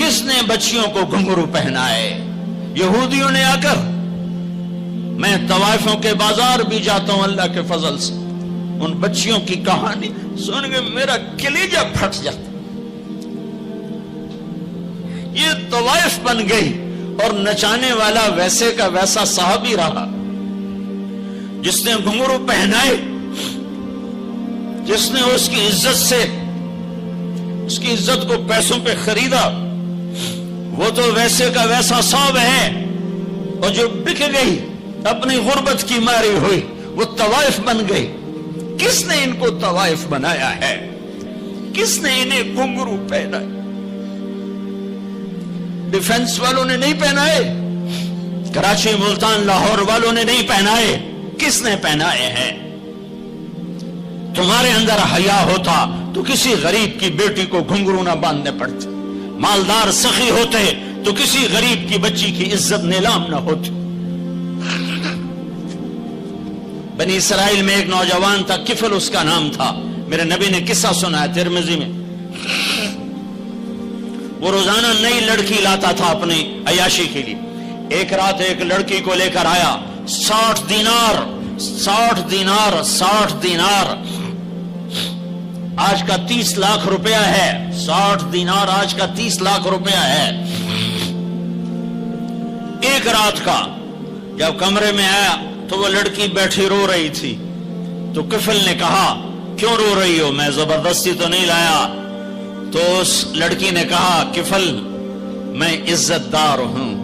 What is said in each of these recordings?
کس نے بچیوں کو گھنگرو پہنائے؟ یہودیوں نے آ کر. میں طوائفوں کے بازار بھی جاتا ہوں اللہ کے فضل سے, ان بچیوں کی کہانی سن کے میرا کلیجہ پھٹ جاتا. یہ طوائف بن گئی اور نچانے والا ویسے کا ویسا صحابی رہا جس نے گھنگرو پہنائے, جس نے اس کی عزت سے اس کی عزت کو پیسوں پہ خریدا, وہ تو ویسے کا ویسا صاحب ہے. اور جو بک گئی اپنی غربت کی ماری ہوئی وہ طوائف بن گئی. کس نے ان کو طوائف بنایا ہے؟ کس نے انہیں گھنگرو پہنائے؟ ڈیفنس والوں نے نہیں پہنائے, کراچی ملتان لاہور والوں نے نہیں پہنائے. کس نے پہنائے ہیں؟ تمہارے اندر حیا ہوتا تو کسی غریب کی بیٹی کو گھنگرو نہ باندھنے پڑتے, مالدار سخی ہوتے تو کسی غریب کی بچی کی عزت نیلام نہ ہوتی. بنی اسرائیل میں ایک نوجوان تھا, کفل اس کا نام تھا. میرے نبی نے قصہ سنا ہے ترمذی میں. وہ روزانہ نئی لڑکی لاتا تھا اپنی عیاشی کے لیے. ایک رات ایک لڑکی کو لے کر آیا, 60 دینار 60 دینار 60 دینار آج کا 30 لاکھ روپیہ ہے. 60 دینار آج کا 30 لاکھ روپیہ ہے. ایک رات کا جب کمرے میں آیا تو وہ لڑکی بیٹھی رو رہی تھی. تو کفل نے کہا کیوں رو رہی ہو؟ میں زبردستی تو نہیں لایا. تو اس لڑکی نے کہا کفل میں عزت دار ہوں,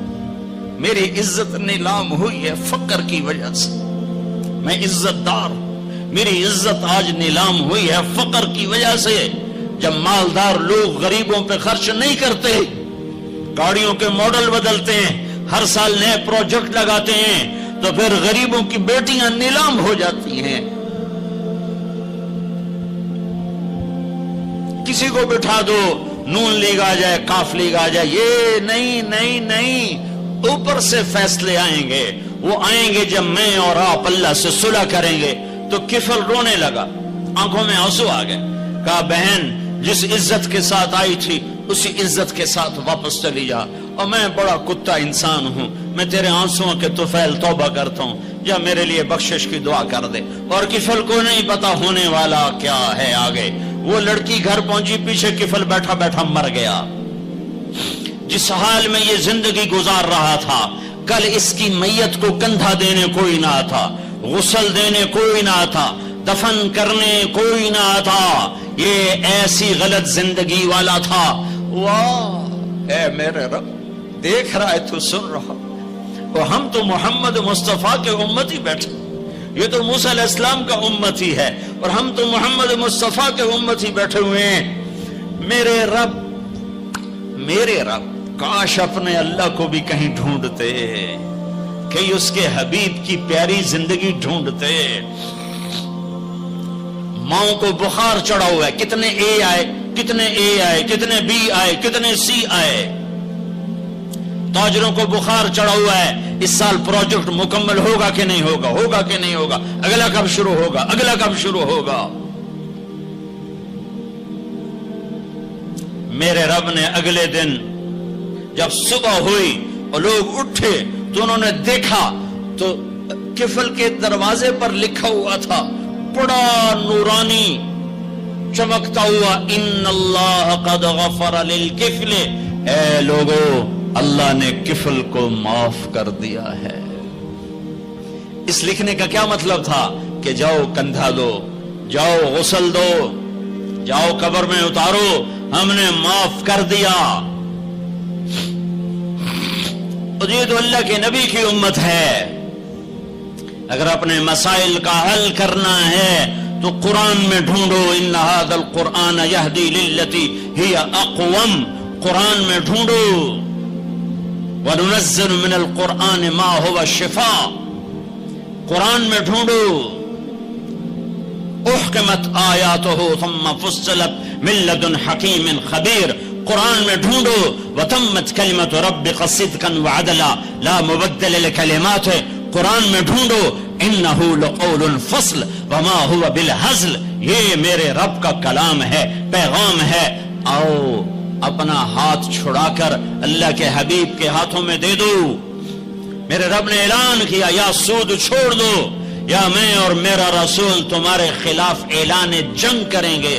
میری عزت نیلام ہوئی ہے فقر کی وجہ سے. میں عزت دار ہوں, میری عزت آج نیلام ہوئی ہے فقر کی وجہ سے. جب مالدار لوگ غریبوں پہ خرچ نہیں کرتے, گاڑیوں کے ماڈل بدلتے ہیں, ہر سال نئے پروجیکٹ لگاتے ہیں, تو پھر غریبوں کی بیٹیاں نیلام ہو جاتی ہیں. کسی کو بٹھا دو, نون لیگ آ جائے, کاف لیگ آ جائے, یہ نہیں نہیں نہیں, اوپر سے فیصلے آئیں گے. وہ آئیں گے جب میں اور آپ اللہ سے صلح کریں گے. تو کفل رونے لگا, آنکھوں میں آنسو آ گئے. کہا بہن جس عزت کے ساتھ آئی تھی اسی عزت کے ساتھ واپس چلی جا, اور میں بڑا کتا انسان ہوں, میں تیرے آنسوؤں کے طفیل توبہ کرتا ہوں, یا میرے لیے بخشش کی دعا کر دے. اور کفل کو نہیں پتا ہونے والا کیا ہے آگے. وہ لڑکی گھر پہنچی, پیچھے کفل بیٹھا بیٹھا مر گیا. جس حال میں یہ زندگی گزار رہا تھا, کل اس کی میت کو کندھا دینے کوئی نہ تھا, غسل دینے کوئی نہ تھا, دفن کرنے کوئی نہ تھا. یہ ایسی غلط زندگی والا تھا. واہ اے میرے رب, دیکھ رہا ہے تو سن رہا, اور ہم تو محمد مصطفیٰ کے امتی بیٹھے. یہ تو موسیٰ علیہ السلام کا امتی ہے اور ہم تو محمد مصطفیٰ کے امتی بیٹھے ہوئے ہیں. میرے رب کاش اپنے اللہ کو بھی کہیں ڈھونڈتے, کہیں اس کے حبیب کی پیاری زندگی ڈھونڈتے. ماؤں کو بخار چڑھا ہوا ہے, کتنے اے آئے, کتنے اے آئے, کتنے بی آئے, کتنے سی آئے. تاجروں کو بخار چڑھا ہوا ہے, اس سال پروجیکٹ مکمل ہوگا کہ نہیں ہوگا, ہوگا کہ نہیں ہوگا, اگلا کب شروع ہوگا, اگلا کب شروع ہوگا. میرے رب نے اگلے دن جب صبح ہوئی اور لوگ اٹھے تو انہوں نے دیکھا تو کفل کے دروازے پر لکھا ہوا تھا بڑا نورانی چمکتا ہوا, ان اللہ قد غفر للکفل. اے لوگو, اللہ نے کفل کو معاف کر دیا ہے. اس لکھنے کا کیا مطلب تھا کہ جاؤ کندھا دو, جاؤ غسل دو, جاؤ قبر میں اتارو, ہم نے معاف کر دیا. یہ تو اللہ کے نبی کی امت ہے. اگر اپنے مسائل کا حل کرنا ہے تو قرآن میں ڈھونڈو, ان ھذا القرآن یہدی للتی ہی اقوم. قرآن میں ڈھونڈو, وَنُنَزِّلُ مِنَ الْقُرْآنِ مَا هُوَ شِفَاء. قرآن میں ڈھونڈو, احکمت آیاتہ ثم فصلت من لدن حکیم خبیر. قرآن میں ڈھونڈو, وَتَمَّتْ كَلِمَةُ رَبِّكَ صِدْقًا وَعَدْلًا لَا مُبَدِّلَ لِكَلِمَاتِهِ. قرآن میں ڈھونڈو, إِنَّهُ لَقَوْلٌ فَصْلٌ وَمَا هُوَ بِالْهَزْلِ. یہ میرے رب کا کلام ہے, پیغام ہے. اپنا ہاتھ چھڑا کر اللہ کے حبیب کے ہاتھوں میں دے دو. میرے رب نے اعلان کیا یا سود چھوڑ دو یا میں اور میرا رسول تمہارے خلاف اعلان جنگ کریں گے.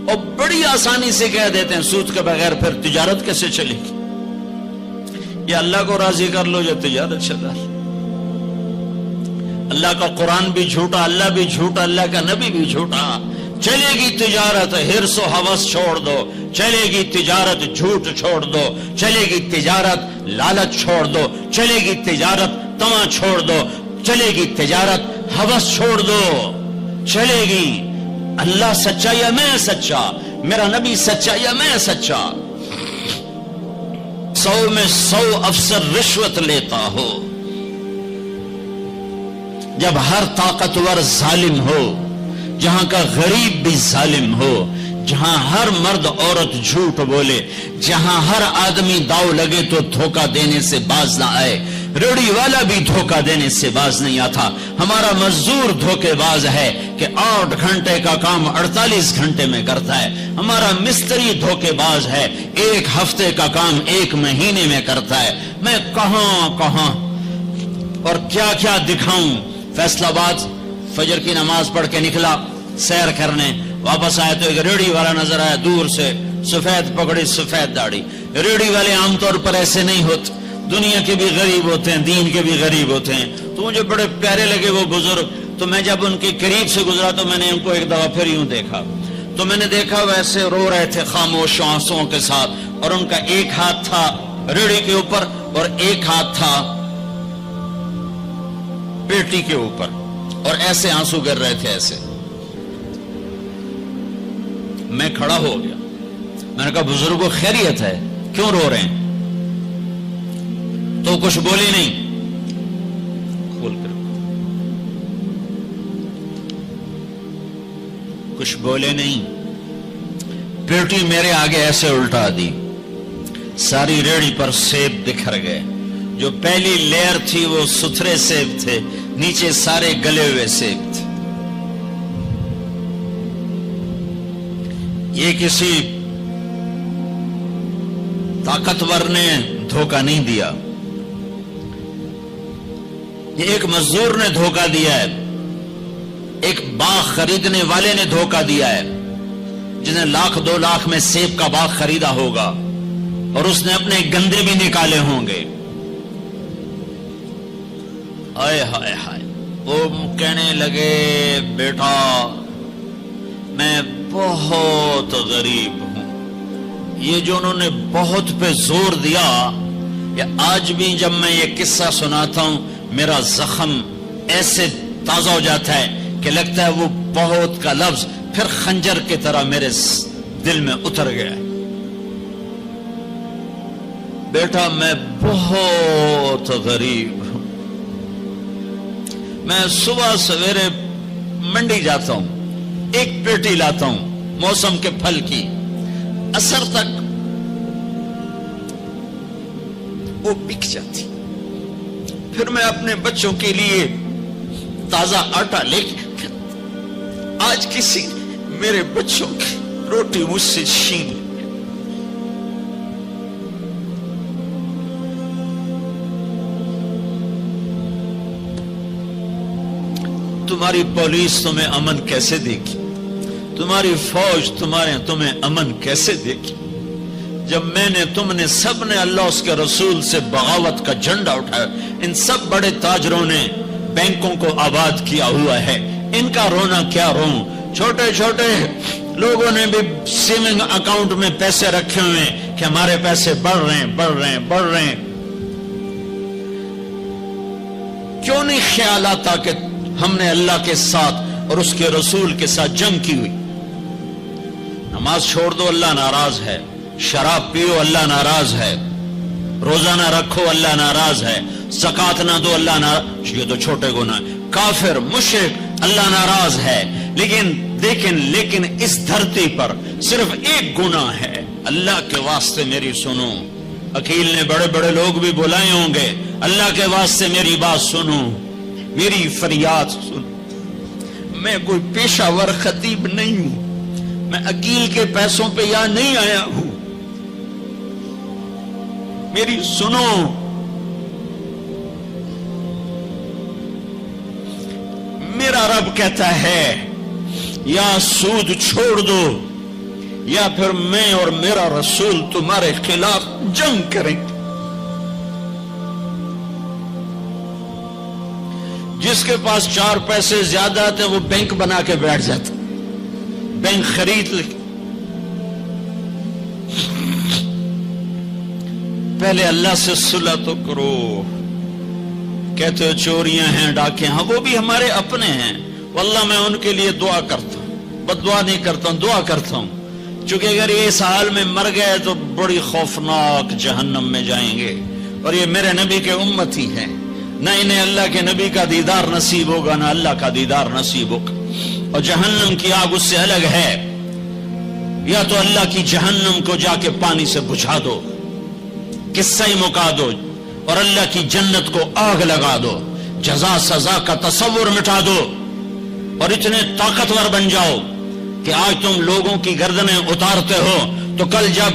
اور بڑی آسانی سے کہہ دیتے ہیں سود کے بغیر پھر تجارت کیسے چلے گی؟ یا اللہ کو راضی کر لو یا تجارت چلا. اللہ کا قرآن بھی جھوٹا، اللہ بھی جھوٹا، اللہ کا نبی بھی جھوٹا. چلے گی تجارت ہرس و ہوس چھوڑ دو، چلے گی تجارت جھوٹ چھوڑ دو، چلے گی تجارت لالچ چھوڑ دو، چلے گی تجارت طمع چھوڑ دو، چلے گی تجارت ہوس چھوڑ دو. چلے گی. اللہ سچا یا میں سچا، میرا نبی سچا یا میں سچا. 100 میں 100 افسر رشوت لیتا ہو، جب ہر طاقتور ظالم ہو، جہاں کا غریب بھی ظالم ہو، جہاں ہر مرد عورت جھوٹ بولے، جہاں ہر آدمی داؤ لگے تو دھوکہ دینے سے باز نہ آئے، ریڑھی والا بھی دھوکہ دینے سے باز نہیں آتا. ہمارا مزدور دھوکے باز ہے کہ 8 گھنٹے کا کام 48 گھنٹے میں کرتا ہے. ہمارا مستری دھوکے باز ہے، 1 ہفتے کا کام 1 مہینے میں کرتا ہے. میں کہاں اور کیا کیا دکھاؤں. فیصل آباد فجر کی نماز پڑھ کے نکلا سیر کرنے، واپس آیا تو ایک ریڑھی والا نظر آیا دور سے، سفید پگڑی سفید داڑھی. ریڑھی والے عام طور پر ایسے نہیں ہوتے، دنیا کے بھی غریب ہوتے ہیں، دین کے بھی غریب ہوتے ہیں. تو مجھے بڑے پیارے لگے وہ بزرگ. تو میں جب ان کے قریب سے گزرا تو میں نے ان کو ایک دفعہ پھر یوں دیکھا، تو میں نے دیکھا ویسے رو رہے تھے خاموش آنسوؤں کے ساتھ، اور ان کا ایک ہاتھ تھا ریڑھی کے اوپر اور ایک ہاتھ تھا پیٹی کے اوپر، اور ایسے آنسو گر رہے تھے ایسے. میں کھڑا ہو گیا، میں نے کہا بزرگوں خیریت ہے، کیوں رو رہے ہیں؟ تو کچھ بولی نہیں. کھول کر کچھ بولے نہیں. پیٹی میرے آگے ایسے الٹا دی، ساری ریڑھی پر سیب بکھر گئے. جو پہلی لیئر تھی وہ ستھرے سیب تھے، نیچے سارے گلے ہوئے سیب تھے. یہ کسی طاقتور نے دھوکہ نہیں دیا، یہ ایک مزدور نے دھوکہ دیا ہے، ایک باغ خریدنے والے نے دھوکہ دیا ہے، جس نے 1,00,000 2 لاکھ میں سیب کا باغ خریدا ہوگا اور اس نے اپنے گندے بھی نکالے ہوں گے. ہائے ہائے ہائے. وہ کہنے لگے بیٹا میں بہت غریب ہوں. یہ جو انہوں نے بہت پہ زور دیا، یہ آج بھی جب میں یہ قصہ سناتا ہوں میرا زخم ایسے تازہ ہو جاتا ہے کہ لگتا ہے وہ بہت کا لفظ پھر خنجر کی طرح میرے دل میں اتر گیا. بیٹا میں بہت غریب ہوں، میں صبح سویرے منڈی جاتا ہوں، ایک پیٹی لاتا ہوں موسم کے پھل کی، عصر تک وہ بک جاتی، پھر میں اپنے بچوں کے لیے تازہ آٹا لے کے آج کسی میرے بچوں کی روٹی مجھ سے چھین لی. تمہاری پولیس تمہیں امن کیسے دے گی؟ تمہاری فوج تمہیں امن کیسے دے گی؟ جب میں نے تم نے سب نے اللہ اس کے رسول سے بغاوت کا جھنڈا اٹھایا. ان سب بڑے تاجروں نے بینکوں کو آباد کیا ہوا ہے، ان کا رونا کیا روں؟ چھوٹے چھوٹے لوگوں نے بھی سیونگ اکاؤنٹ میں پیسے رکھے ہوئے ہیں کہ ہمارے پیسے بڑھ رہے ہیں. کیوں نہیں خیال آتا کہ ہم نے اللہ کے ساتھ اور اس کے رسول کے ساتھ جنگ کی ہوئی؟ نماز چھوڑ دو اللہ ناراض ہے، شراب پیو اللہ ناراض ہے، روزہ نہ رکھو اللہ ناراض ہے، زکات نہ دو اللہ ناراض. یہ تو چھوٹے گناہ، کافر مشرک اللہ ناراض ہے. لیکن اس دھرتی پر صرف ایک گناہ ہے. اللہ کے واسطے میری سنو. عقیل نے بڑے بڑے لوگ بھی بلائے ہوں گے، اللہ کے واسطے میری بات سنو، میری فریاد سنو. میں کوئی پیشہ ور خطیب نہیں ہوں، میں عقیل کے پیسوں پہ یہاں نہیں آیا ہوں. میری سنو، میرا رب کہتا ہے یا سود چھوڑ دو یا پھر میں اور میرا رسول تمہارے خلاف جنگ کریں گے۔ جس کے پاس 4 پیسے زیادہ آتے وہ بینک بنا کے بیٹھ جاتا، بینک خرید لے۔ پہلے اللہ سے صلح تو کرو۔ کہتے ہو چوریاں ہیں، ڈاکے، ہاں وہ بھی ہمارے اپنے ہیں، واللہ میں ان کے لیے دعا کرتا ہوں، بد دعا نہیں کرتا ہوں، دعا کرتا ہوں، چونکہ اگر یہ اس حال میں مر گئے تو بڑی خوفناک جہنم میں جائیں گے، اور یہ میرے نبی کے امتی ہیں، نہ انہیں اللہ کے نبی کا دیدار نصیب ہوگا نہ اللہ کا دیدار نصیب ہوگا، اور جہنم کی آگ اس سے الگ ہے۔ یا تو اللہ کی جہنم کو جا کے پانی سے بجھا دو، قصہ ہی مکا دو، اور اللہ کی جنت کو آگ لگا دو، جزا سزا کا تصور مٹا دو، اور اتنے طاقتور بن جاؤ کہ آج تم لوگوں کی گردنیں اتارتے ہو تو کل جب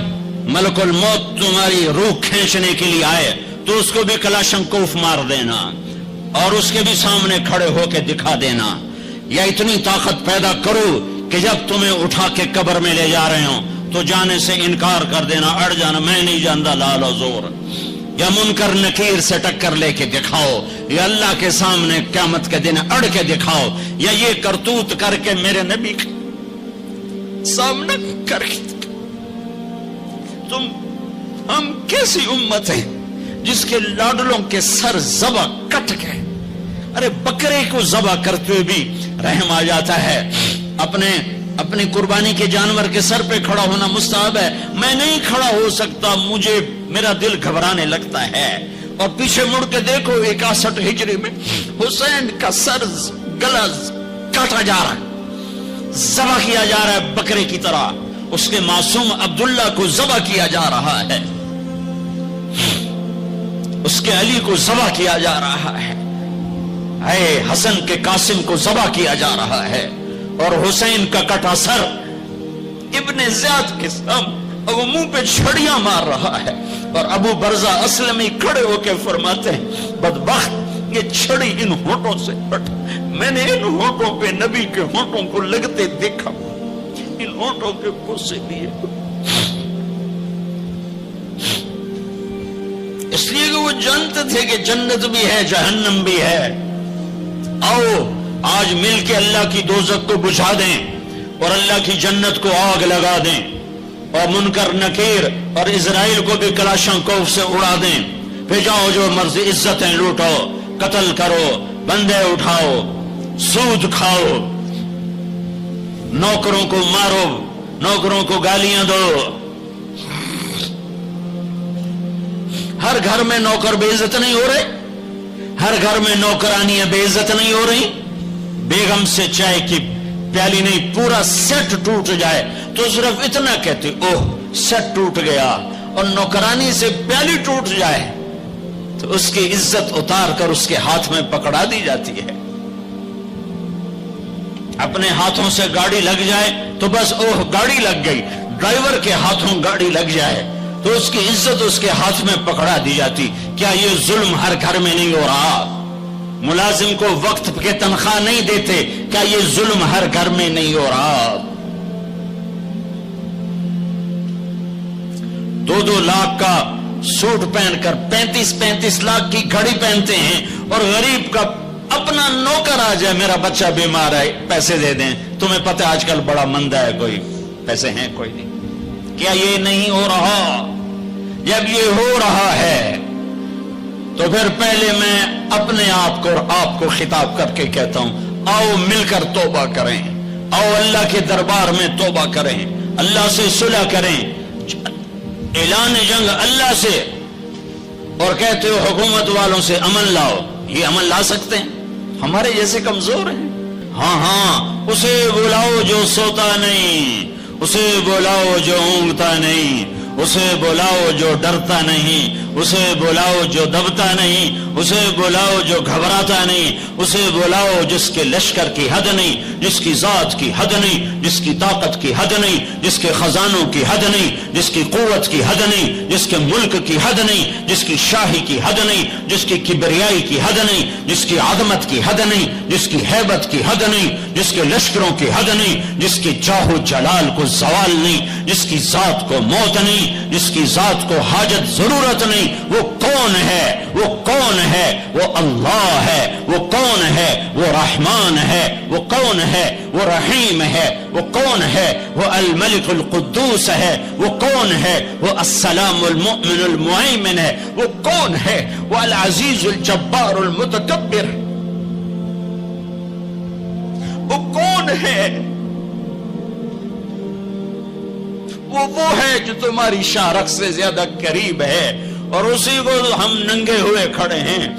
ملک الموت تمہاری روح کھینچنے کے لیے آئے تو اس کو بھی کلاشنکوف مار دینا اور اس کے بھی سامنے کھڑے ہو کے دکھا دینا، یا اتنی طاقت پیدا کرو کہ جب تمہیں اٹھا کے قبر میں لے جا رہے ہوں تو جانے سے انکار کر دینا، اڑ جانا، میں نہیں جانتا لال و زور، یا منکر نکیر سے ٹکر لے کے دکھاؤ، یا اللہ کے سامنے قیامت کے دن اڑ کے دکھاؤ، یا یہ کرتوت کر کے میرے نبی کے سامنے کر کے ہم کیسی امت ہیں جس کے لاڈلوں کے سر ذبح کٹ گئے؟ ارے بکرے کو ذبح کرتے ہوئے بھی رحم آ جاتا ہے۔ اپنی قربانی کے جانور کے سر پہ کھڑا ہونا مستحب ہے، میں نہیں کھڑا ہو سکتا، مجھے میرا دل گھبرانے لگتا ہے۔ اور پیچھے مڑ کے دیکھو 61 ہجری میں حسین کا سر گلا کاٹا جا رہا ہے، ذبح کیا جا رہا ہے بکرے کی طرح، اس کے معصوم عبداللہ کو ذبح کیا جا رہا ہے، اس کے علی کو ذبح کیا جا رہا ہے، اے حسن کے قاسم کو ذبح کیا جا رہا ہے، اور حسین کا کٹا سر ابن زیاد کے سامنے وہ منہ پہ چھڑیاں مار رہا ہے، اور ابو برزہ اسلمی کھڑے ہو کے فرماتے ہیں بدبخت یہ چھڑی ان ہونٹوں سے پٹ، میں نے ان ہونٹوں پہ نبی کے ہونٹوں کو لگتے دیکھا، ان ہونٹوں کے بوسے لیے، اس لیے کہ وہ جانتے تھے کہ جنت بھی ہے جہنم بھی ہے۔ آؤ آج مل کے اللہ کی دوزخ کو بجھا دیں اور اللہ کی جنت کو آگ لگا دیں، اور منکر نکیر اور اسرائیل کو بھی کلاشنکوف سے اڑا دیں، پھر جاؤ جو مرضی عزتیں لوٹو، قتل کرو، بندے اٹھاؤ، سود کھاؤ، نوکروں کو مارو، نوکروں کو گالیاں دو۔ ہر گھر میں نوکر بے عزت نہیں ہو رہے، ہر گھر میں نوکرانیاں بے عزت نہیں ہو رہی۔ بیگم سے چائے کی پیالی نہیں پورا سیٹ ٹوٹ جائے تو صرف اتنا کہتے اوہ سیٹ ٹوٹ گیا، اور نوکرانی سے پیالی ٹوٹ جائے تو اس کی عزت اتار کر اس کے ہاتھ میں پکڑا دی جاتی ہے۔ اپنے ہاتھوں سے گاڑی لگ جائے تو بس اوہ گاڑی لگ گئی، ڈرائیور کے ہاتھوں گاڑی لگ جائے تو اس کی عزت اس کے ہاتھ میں پکڑا دی جاتی۔ کیا یہ ظلم ہر گھر میں نہیں ہو رہا؟ ملازم کو وقت کے تنخواہ نہیں دیتے، کیا یہ ظلم ہر گھر میں نہیں ہو رہا؟ 2-2 لاکھ کا سوٹ پہن کر 35 لاکھ کی گھڑی پہنتے ہیں، اور غریب کا اپنا نوکر آ جائے میرا بچہ بیمار ہے پیسے دے دیں، تمہیں پتہ آج کل بڑا مندہ ہے، کوئی پیسے ہیں کوئی نہیں۔ کیا یہ نہیں ہو رہا؟ جب یہ ہو رہا ہے تو پھر پہلے میں اپنے آپ کو اور آپ کو خطاب کر کے کہتا ہوں آؤ مل کر توبہ کریں، آؤ اللہ کے دربار میں توبہ کریں، اللہ سے صلح کریں، اعلان جنگ اللہ سے، اور کہتے ہو حکومت والوں سے امن لاؤ، یہ امن لا سکتے ہیں؟ ہمارے جیسے کمزور ہیں۔ ہاں اسے بلاؤ جو سوتا نہیں، اسے بلاؤ جو اونگتا نہیں، اسے بلاؤ جو ڈرتا نہیں، اسے بلاؤ جو دبتا نہیں، اسے بلاؤ جو گھبراتا نہیں، اسے بلاؤ جس کے لشکر کی حد نہیں، جس کی ذات کی حد نہیں، جس کی طاقت کی حد نہیں، جس کے خزانوں کی حد نہیں، جس کی قوت کی حد نہیں، جس کے ملک کی حد نہیں، جس کی شاہی کی حد نہیں، جس کی کبریائی کی حد نہیں، جس کی عظمت کی حد نہیں، جس کی ہیبت کی حد نہیں، جس کے لشکروں کی حد نہیں، جس کی جاہ و جلال کو زوال نہیں، جس کی ذات کو موت نہیں، جس کی ذات کو حاجت ضرورت نہیں۔ وہ کون ہے؟ وہ کون ہے؟ وہ اللہ ہے۔ وہ کون ہے؟ وہ رحمان ہے۔ وہ کون ہے؟ وہ رحیم ہے۔ وہ کون ہے؟ وہ الملک القدوس ہے۔ وہ کون ہے؟ وہ السلام المؤمن المہیمن ہے۔ وہ کون ہے؟ وہ العزیز الجبار المتکبر۔ وہ کون ہے؟ وہ ہے جو تمہاری شارخ سے زیادہ قریب ہے، اور اسی کو ہم ننگے ہوئے کھڑے ہیں۔